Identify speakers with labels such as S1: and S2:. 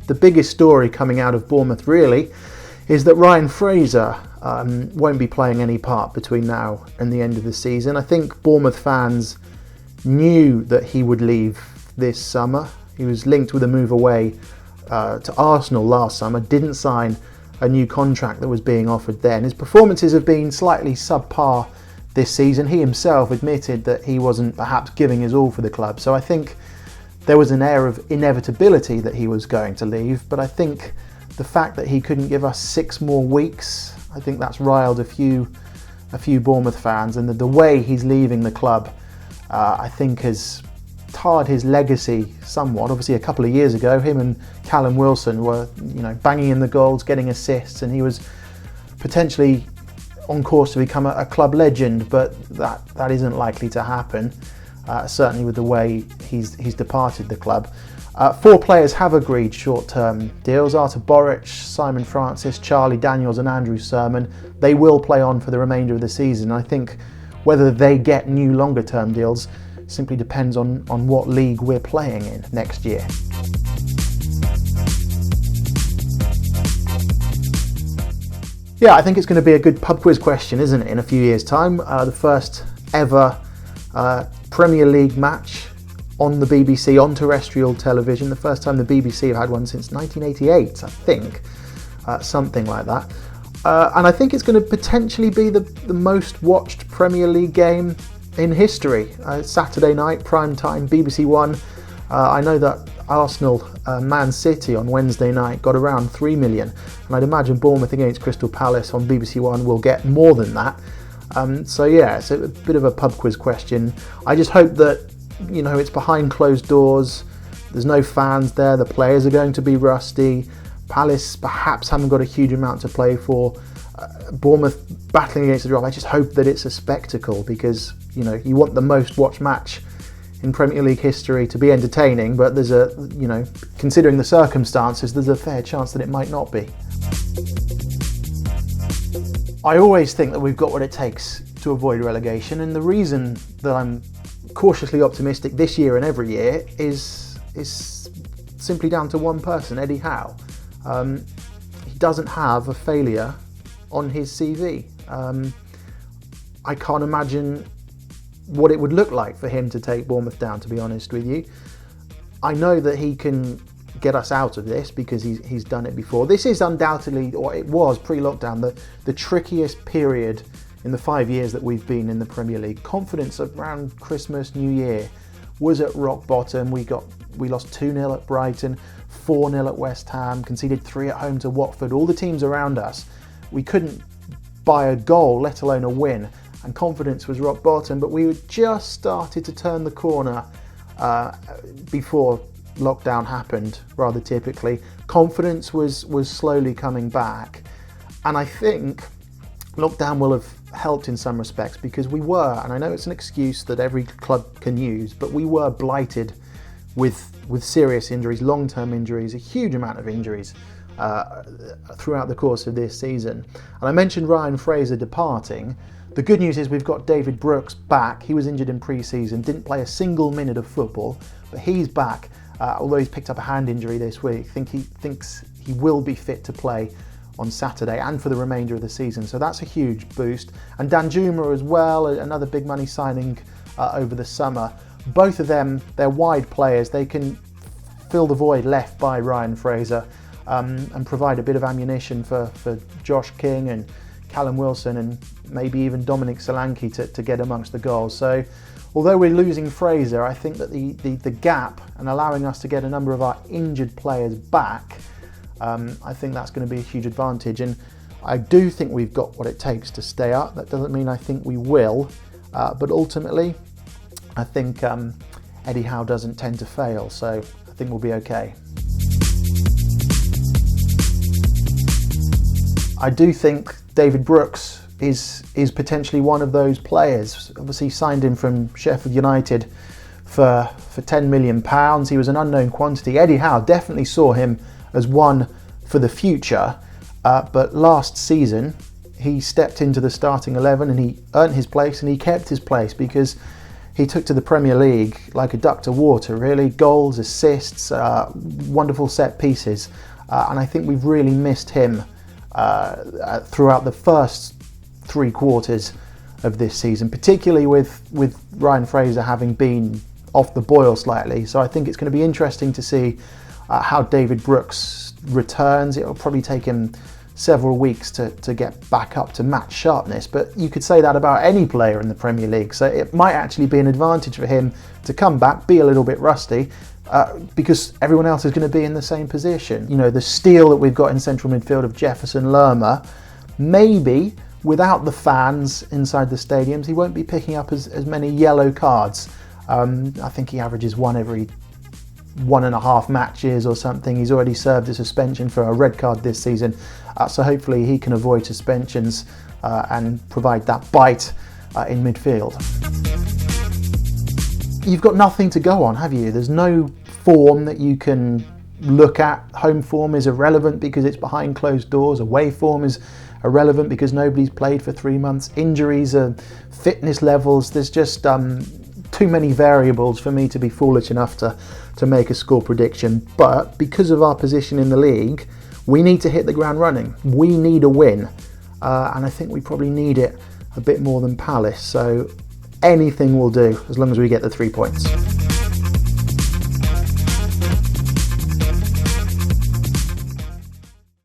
S1: the biggest story coming out of Bournemouth really is that Ryan Fraser won't be playing any part between now and the end of the season. I think Bournemouth fans knew that he would leave this summer. He was linked with a move away to Arsenal last summer, didn't sign a new contract that was being offered then. His performances have been slightly subpar this season. He himself admitted that he wasn't perhaps giving his all for the club. So I think there was an air of inevitability that he was going to leave, but I think the fact that he couldn't give us 6 more weeks, I think that's riled a few Bournemouth fans, and the way he's leaving the club, I think has tarred his legacy somewhat. Obviously, a couple of years ago, him and Callum Wilson were, banging in the goals, getting assists, and he was potentially on course to become a club legend. But that isn't likely to happen. Certainly with the way he's departed the club. 4 players have agreed short-term deals: Artur Boruc, Simon Francis, Charlie Daniels and Andrew Sermon. They will play on for the remainder of the season. I think whether they get new longer-term deals simply depends on what league we're playing in next year. Yeah, I think it's going to be a good pub quiz question, isn't it, in a few years' time? The first ever Premier League match on the BBC, on terrestrial television. The first time the BBC have had one since 1988, I think. Something like that. And I think it's going to potentially be the most watched Premier League game in history. Saturday night, prime time, BBC One. I know that Arsenal Man City on Wednesday night got around 3 million, and I'd imagine Bournemouth against Crystal Palace on BBC One will get more than that. So yeah, it's a bit of a pub quiz question. I just hope that it's behind closed doors. There's no fans there. The players are going to be rusty. Palace perhaps haven't got a huge amount to play for. Bournemouth battling against the drop. I just hope that it's a spectacle, because you want the most watched match in Premier League history to be entertaining, but there's considering the circumstances, there's a fair chance that it might not be. I always think that we've got what it takes to avoid relegation, and the reason that I'm cautiously optimistic this year and every year is simply down to one person, Eddie Howe. He doesn't have a failure on his CV. I can't imagine what it would look like for him to take Bournemouth down, to be honest with you. I know that he can get us out of this because he's done it before. This is undoubtedly, or it was pre-lockdown, the trickiest period in the 5 years that we've been in the Premier League. Confidence around Christmas, New Year was at rock bottom. We lost 2-0 at Brighton, 4-0 at West Ham, conceded 3 at home to Watford. All the teams around us, we couldn't buy a goal, let alone a win, and confidence was rock bottom. But we just started to turn the corner before lockdown happened, rather typically. Confidence was slowly coming back, and I think lockdown will have helped in some respects, because we were, and I know it's an excuse that every club can use, but we were blighted with serious injuries, long-term injuries, a huge amount of injuries throughout the course of this season. And I mentioned Ryan Fraser departing. The good news is we've got David Brooks back. He was injured in pre-season, didn't play a single minute of football, but he's back. Although he's picked up a hand injury this week, he thinks he will be fit to play on Saturday and for the remainder of the season. So that's a huge boost. And Danjuma as well, another big money signing over the summer. Both of them, they're wide players. They can fill the void left by Ryan Fraser and provide a bit of ammunition for Josh King and Callum Wilson and maybe even Dominic Solanke to get amongst the goals. So although we're losing Fraser, I think that the gap and allowing us to get a number of our injured players back, I think that's going to be a huge advantage. And I do think we've got what it takes to stay up. That doesn't mean I think we will, but ultimately I think Eddie Howe doesn't tend to fail, so I think we'll be okay. I do think David Brooks is potentially one of those players. Obviously signed him from Sheffield United for £10 million. He was an unknown quantity. Eddie Howe definitely saw him as one for the future, but last season he stepped into the starting 11 and he earned his place, and he kept his place because he took to the Premier League like a duck to water, really. Goals, assists, wonderful set pieces. And I think we've really missed him throughout the first 3 quarters of this season, particularly with Ryan Fraser having been off the boil slightly. So I think it's going to be interesting to see how David Brooks returns. It'll probably take him several weeks to get back up to match sharpness, but you could say that about any player in the Premier League. So it might actually be an advantage for him to come back, be a little bit rusty, because everyone else is going to be in the same position. You know, the steel that we've got in central midfield of Jefferson, Lerma, maybe without the fans inside the stadiums, he won't be picking up as many yellow cards. I think he averages one every 1.5 matches or something. He's already served a suspension for a red card this season, so hopefully he can avoid suspensions and provide that bite in midfield. You've got nothing to go on, have you? There's no form that you can look at. Home form is irrelevant because it's behind closed doors. Away form is irrelevant because nobody's played for 3 months. Injuries, fitness levels, there's just too many variables for me to be foolish enough to make a score prediction. But because of our position in the league, we need to hit the ground running. We need a win, and I think we probably need it a bit more than Palace. So anything will do as long as we get the 3 points.